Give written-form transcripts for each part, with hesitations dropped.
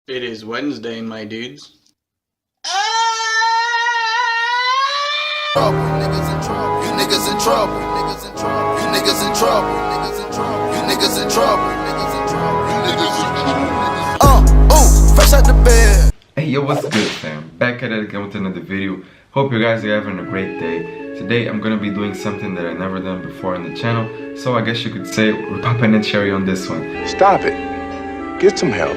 It is Wednesday, my dudes. Trouble, niggas in trouble. You niggas in trouble. Niggas in trouble. You niggas in trouble. Niggas in trouble. You niggas in trouble. Niggas in trouble. You niggas in trouble. Fresh out the bed. Hey yo, what's good fam? Back at it again with another video. Hope you guys are having a great day. Today I'm gonna be doing something that I've never done before on the channel. So I guess you could say we're popping a cherry on this one. Stop it. Get some help.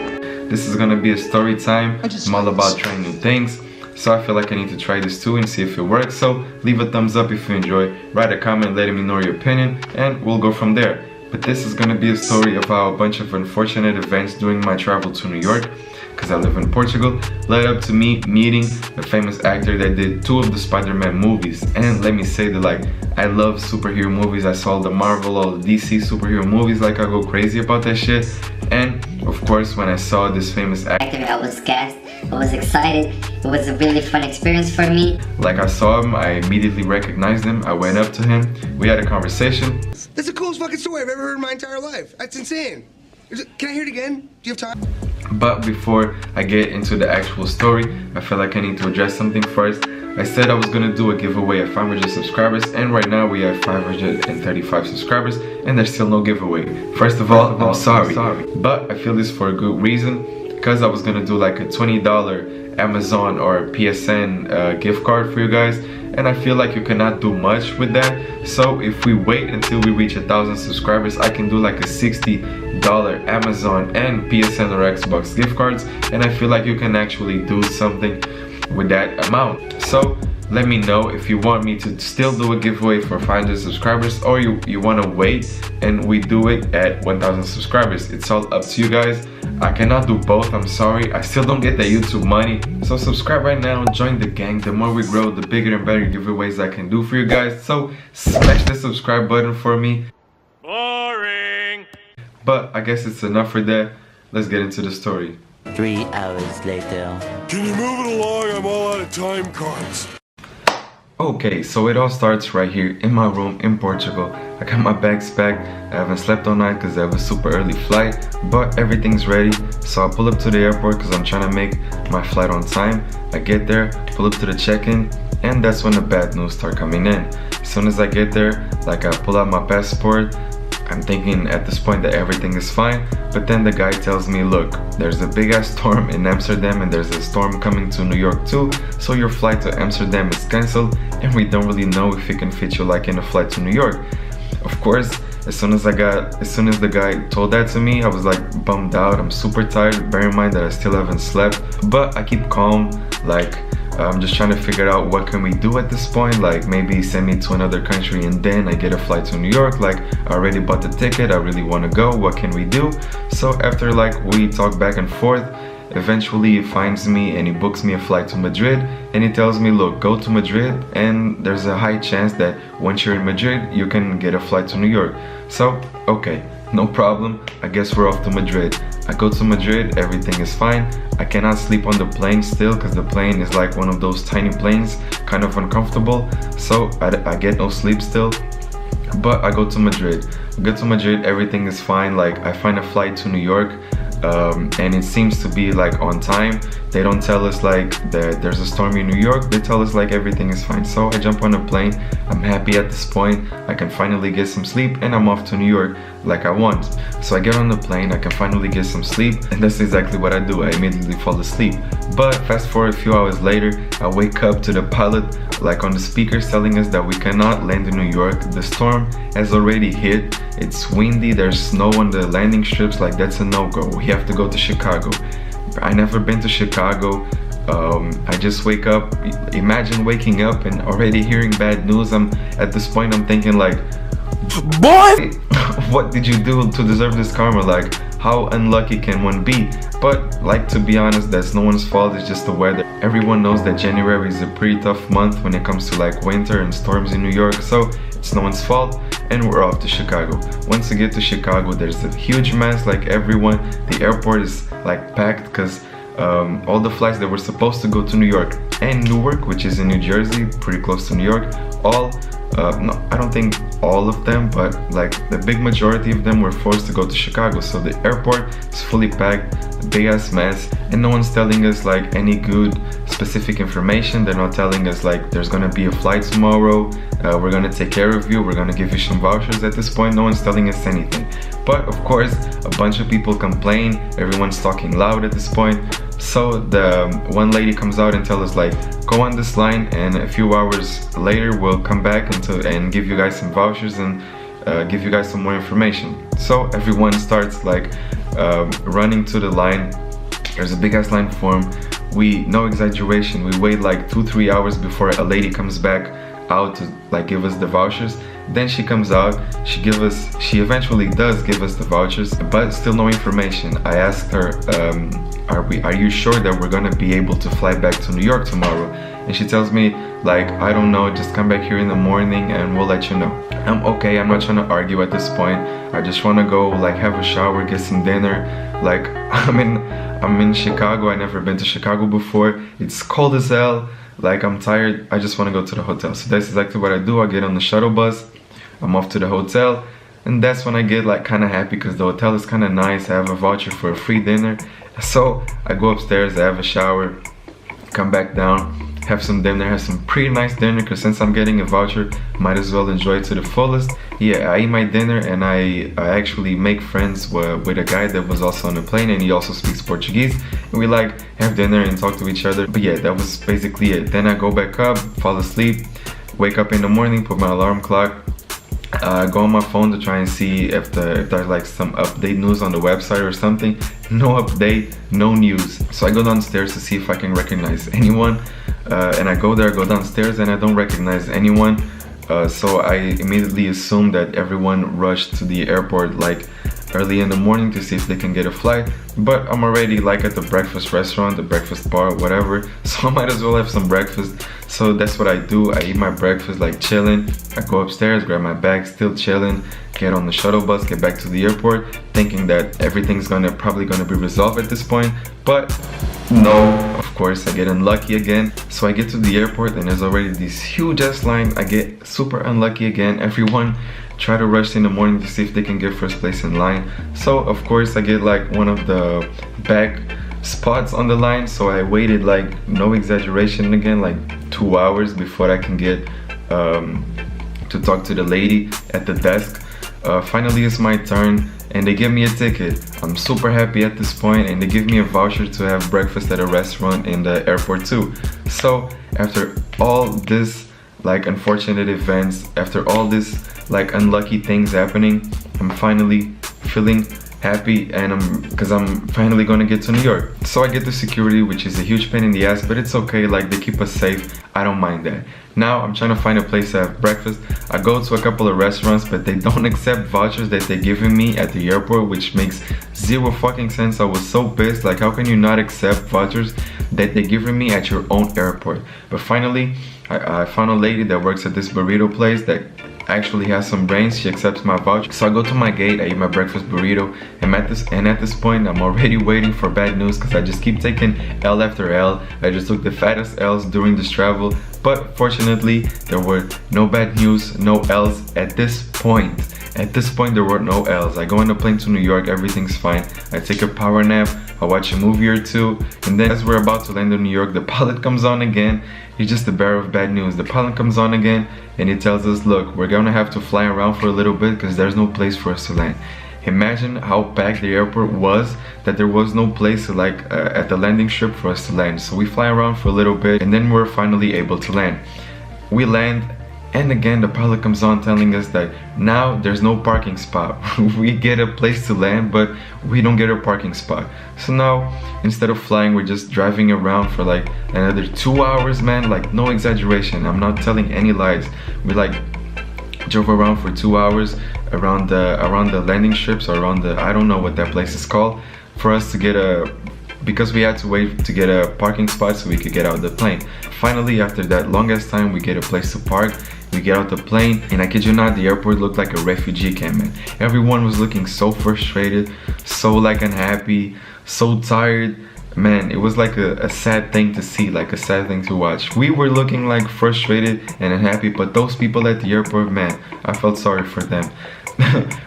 This is gonna be a story time. I'm all about trying new things. So I feel like I need to try this too and see if it works. So leave a thumbs up if you enjoy. Write a comment letting me know your opinion and we'll go from there. But this is gonna be a story about a bunch of unfortunate events during my travel to New York, because I live in Portugal, led up to me meeting a famous actor that did 2 of the Spiderman movies. And let me say that like, I love superhero movies. I saw the Marvel, all the DC superhero movies, like I go crazy about that shit. And of course, when I saw this famous actor, I was gassed, I was excited, it was a really fun experience for me. Like I saw him, I immediately recognized him, I went up to him, we had a conversation. That's the coolest fucking story I've ever heard in my entire life. That's insane. Can I hear it again? Do you have time? But before I get into the actual story, I feel like I need to address something first. I said I was gonna do a giveaway of 500 subscribers, and right now we have 535 subscribers and there's still no giveaway. First of all, I'm sorry, but I feel this for a good reason, because I was gonna do like a $20 Amazon or PSN gift card for you guys, and I feel like you cannot do much with that. So if we wait until we reach 1,000 subscribers, I can do like a $60 Amazon and PSN or Xbox gift cards, and I feel like you can actually do something with that amount. So let me know if you want me to still do a giveaway for 500 subscribers, or you want to wait and we do it at 1,000 subscribers. It's all up to you guys. I cannot do both, I'm sorry. I still don't get the YouTube money. So subscribe right now, join the gang. The more we grow, the bigger and better giveaways I can do for you guys. So smash the subscribe button for me. Boring. But I guess it's enough for that. Let's get into the story. 3 hours later. Can you move it along? I'm all out of time cards. Okay, so it all starts right here in my room in Portugal. I got my bags packed. I haven't slept all night because I have a super early flight, but everything's ready. So I pull up to the airport because I'm trying to make my flight on time. I get there, pull up to the check-in, and that's when the bad news start coming in. As soon as I get there, like I pull out my passport, I'm thinking at this point that everything is fine, but then the guy tells me, look, there's a big ass storm in Amsterdam and there's a storm coming to New York too, so your flight to Amsterdam is cancelled and we don't really know if it can fit you like in a flight to New York. Of course, as soon as the guy told that to me, I was like bummed out. I'm super tired. Bear in mind that I still haven't slept, but I keep calm. Like I'm just trying to figure out what can we do at this point. Like maybe send me to another country and then I get a flight to New York. Like I already bought the ticket, I really want to go. What can we do? So after like we talk back and forth, eventually he finds me and he books me a flight to Madrid, and he tells me, look, go to Madrid and there's a high chance that once you're in Madrid you can get a flight to New York. So okay, no problem, I guess we're off to Madrid. I go to Madrid, everything is fine. I cannot sleep on the plane still because the plane is like one of those tiny planes, kind of uncomfortable, so I get no sleep still. But I go to Madrid. Everything is fine. Like I find a flight to New York, and it seems to be like on time. They don't tell us like that there's a storm in New York, they tell us like everything is fine. So I jump on a plane. I'm happy at this point. I can finally get some sleep and I'm off to New York like I want. So I get on the plane, I can finally get some sleep, and that's exactly what I do. I immediately fall asleep. But fast forward a few hours later, I wake up to the pilot like on the speakers telling us that we cannot land in New York. The storm has already hit. It's windy, there's snow on the landing strips, like that's a no-go. We have to go to Chicago. I never been to Chicago. I just wake up. Imagine waking up and already hearing bad news. At this point I'm thinking like, boy, what did you do to deserve this karma? Like how unlucky can one be? But like, to be honest, that's no one's fault, it's just the weather. Everyone knows that January is a pretty tough month when it comes to like winter and storms in New York, so it's no one's fault, and we're off to Chicago. Once we get to Chicago, there's a huge mess. Like everyone, the airport is like packed because all the flights that were supposed to go to New York and Newark, which is in New Jersey, pretty close to New York, all No, I don't think all of them, but like the big majority of them were forced to go to Chicago. So the airport is fully packed, a big ass mess, and no one's telling us like any good specific information. They're not telling us like there's gonna be a flight tomorrow, we're gonna take care of you, we're gonna give you some vouchers. At this point, no one's telling us anything. But of course, a bunch of people complain, everyone's talking loud at this point. So the one lady comes out and tells us like, go on this line, and a few hours later we'll come back and give you guys some vouchers and give you guys some more information. So everyone starts like running to the line. There's a big ass line form. We, no exaggeration, we wait like 2-3 hours before a lady comes back out to like give us the vouchers. Then she comes out, she eventually does give us the vouchers, but still no information. I asked her, are you sure that we're gonna be able to fly back to New York tomorrow? And she tells me like, I don't know, just come back here in the morning and we'll let you know. I'm okay, I'm not trying to argue at this point. I just want to go like have a shower, get some dinner. Like I'm in Chicago, I never been to Chicago before. It's cold as hell, like I'm tired, I just want to go to the hotel. So that's exactly what I do. I get on the shuttle bus, I'm off to the hotel, and that's when I get like kind of happy because the hotel is kind of nice. I have a voucher for a free dinner. So I go upstairs, I have a shower, come back down, have some dinner, have some pretty nice dinner, because since I'm getting a voucher, might as well enjoy it to the fullest. Yeah, I eat my dinner and I actually make friends with a guy that was also on the plane, and he also speaks Portuguese, and we like have dinner and talk to each other. But yeah, that was basically it. Then I go back up, fall asleep, wake up in the morning, put my alarm clock, go on my phone to try and see if there's like some update news on the website or something. No update, no news. So I go downstairs to see if I can recognize anyone, and I go downstairs and I don't recognize anyone. So I immediately assume that everyone rushed to the airport like early in the morning to see if they can get a flight. But I'm already like at the breakfast restaurant, the breakfast bar, whatever, so I might as well have some breakfast. So that's what I do. I eat my breakfast like chilling. I go upstairs, grab my bag, still chilling, get on the shuttle bus, get back to the airport, thinking that everything's probably gonna be resolved at this point. But no, of course I get unlucky again. So I get to the airport and there's already this huge ass line. I get super unlucky again. Everyone try to rush in the morning to see if they can get first place in line. So of course I get like one of the back spots on the line. So I waited like, no exaggeration again, like 2 hours before I can get to talk to the lady at the desk. Finally it's my turn and they give me a ticket. I'm super happy at this point, and they give me a voucher to have breakfast at a restaurant in the airport too. So after all this like unfortunate events, after all this like unlucky things happening, I'm finally feeling happy, and because I'm finally gonna get to New York. So I get to security, which is a huge pain in the ass, but it's okay, like they keep us safe, I don't mind that. Now I'm trying to find a place to have breakfast. I go to a couple of restaurants, but they don't accept vouchers that they're giving me at the airport, which makes zero fucking sense. I was so pissed, like how can you not accept vouchers that they're giving me at your own airport? But finally I found a lady that works at this burrito place that actually has some brains. She accepts my voucher. So I go to my gate, I eat my breakfast burrito, and at this point I'm already waiting for bad news, because I just keep taking L after L. I just took the fattest L's during this travel, but fortunately there were no bad news, no L's at this point. At this point there were no L's. I go on the plane to New York, everything's fine. I take a power nap, I watch a movie or two, and then as we're about to land in New York, the pilot comes on again. He's just the bearer of bad news. The pilot comes on again and he tells us, look, we're gonna have to fly around for a little bit because there's no place for us to land. Imagine how packed the airport was that there was no place to at the landing strip for us to land. So we fly around for a little bit and then we're finally able to land. We land, and again the pilot comes on telling us that now there's no parking spot. We get a place to land, but we don't get a parking spot. So now instead of flying, we're just driving around for like another 2 hours, man. Like no exaggeration, I'm not telling any lies. We like drove around for 2 hours around the landing strips, or around the, I don't know what that place is called, for us to get because we had to wait to get a parking spot so we could get out of the plane. Finally, after that longest time, we get a place to park. We get out the plane, and I kid you not, the airport looked like a refugee camp, man. Everyone was looking so frustrated, so like unhappy, so tired. man, it was like a sad thing to see, like a sad thing to watch. We were looking like frustrated and unhappy, but those people at the airport, man, I felt sorry for them.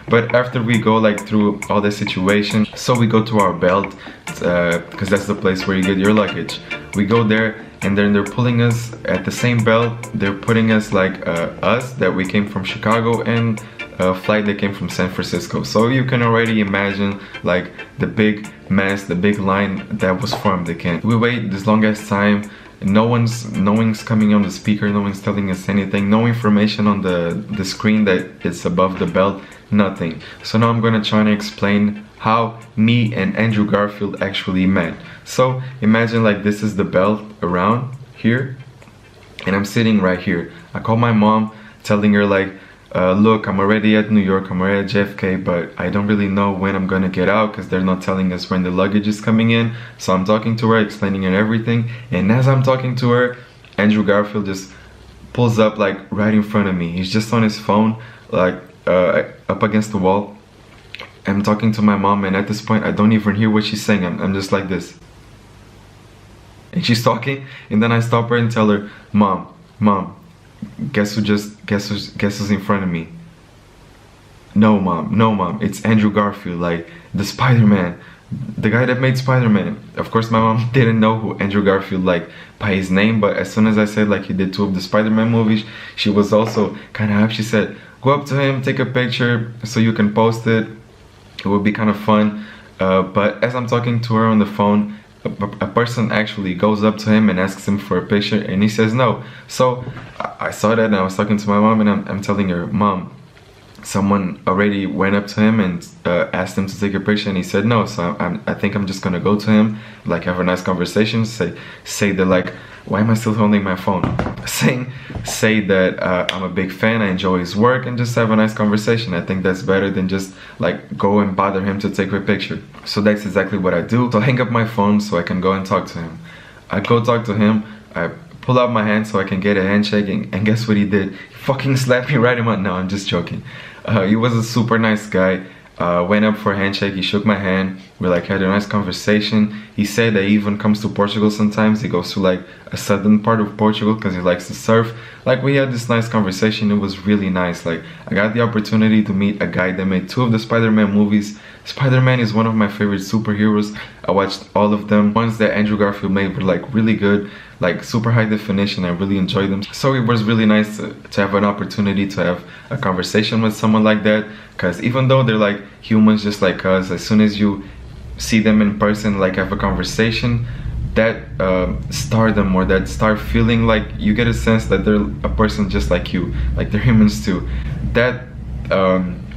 But after we go like through all the situation, so we go to our belt, because that's the place where you get your luggage. We go there, and then they're pulling us at the same belt. They're putting us like us that we came from Chicago and a flight that came from San Francisco. So you can already imagine like the big mess, the big line that was formed again. We wait this longest time. No one's coming on the speaker, no one's telling us anything, no information on the screen that it's above the belt, nothing. So now I'm gonna try to explain how me and Andrew Garfield actually met. So imagine like this is the belt around here, and I'm sitting right here. I call my mom, telling her like, look, I'm already at New York, I'm already at JFK, but I don't really know when I'm gonna get out because they're not telling us when the luggage is coming in. So I'm talking to her, explaining her everything, and as I'm talking to her, Andrew Garfield just pulls up like right in front of me. He's just on his phone, like up against the wall. I'm talking to my mom, and at this point I don't even hear what she's saying. I'm just like this. And she's talking, and then I stop her and tell her, Mom, guess who's in front of me? No mom, it's Andrew Garfield, like the Spider-Man, the guy that made Spider-Man. Of course my mom didn't know who Andrew Garfield like by his name, but as soon as I said like he did 2 of the Spider-Man movies, she was also kind of happy. She said, go up to him, take a picture so you can post it. It would be kind of fun. But as I'm talking to her on the phone, a person actually goes up to him and asks him for a picture, and he says no. So I saw that, and I was talking to my mom, and I'm telling her, Mom, someone already went up to him and asked him to take a picture, and he said no. So I think I'm just gonna go to him, like have a nice conversation, say that like, why am I still holding my phone? Say that I'm a big fan, I enjoy his work, and just have a nice conversation. I think that's better than just like go and bother him to take a picture. So that's exactly what I do. So I hang up my phone so I can go and talk to him. I go talk to him, I pull out my hand so I can get a handshake, and guess what he did? He fucking slapped me right in my... No, I'm just joking. He was a super nice guy. Went up for a handshake, he shook my hand, we like had a nice conversation. He said that he even comes to Portugal sometimes. He goes to like a southern part of Portugal because he likes to surf. Like we had this nice conversation, it was really nice. Like I got the opportunity to meet a guy that made 2 of the Spider-Man movies. Spider-Man is one of my favorite superheroes. I watched all of them. Ones that Andrew Garfield made were like really good, like super high definition. I really enjoyed them. So it was really nice to have an opportunity to have a conversation with someone like that, because even though they're like humans just like us, as soon as you see them in person, like have a conversation, that stardom or that star feeling, like you get a sense that they're a person just like you, like they're humans too. That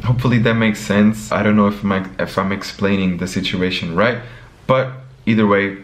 hopefully that makes sense. I don't know if I'm explaining the situation right, but either way,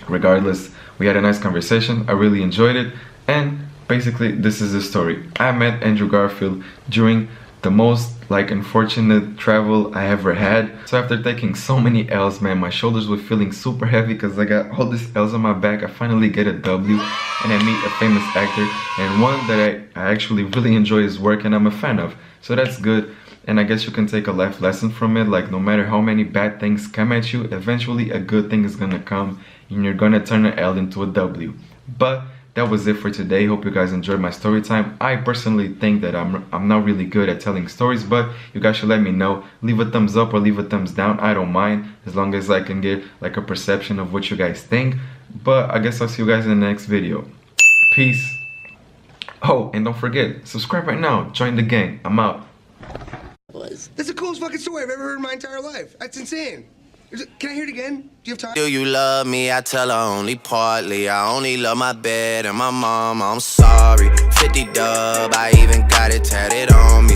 regardless, we had a nice conversation. I really enjoyed it, and basically this is the story. I met Andrew Garfield during the most like unfortunate travel I ever had. So after taking so many L's, man, my shoulders were feeling super heavy because I got all these L's on my back. I finally get a W, and I meet a famous actor, and one that I actually really enjoy his work and I'm a fan of. So that's good. And I guess you can take a life lesson from it. Like no matter how many bad things come at you, eventually a good thing is gonna come, and you're gonna turn an L into a W. But that was it for today. Hope you guys enjoyed my story time. I personally think that I'm not really good at telling stories, but you guys should let me know. Leave a thumbs up or leave a thumbs down. I don't mind, as long as I can get like a perception of what you guys think. But I guess I'll see you guys in the next video. Peace. Oh, and don't forget, subscribe right now. Join the gang. I'm out. That's the coolest fucking story I've ever heard in my entire life. That's insane. Can I hear it again? Do you have time? Do you love me? I tell her only partly. I only love my bed and my mom. I'm sorry. 50 dub, I even got it tatted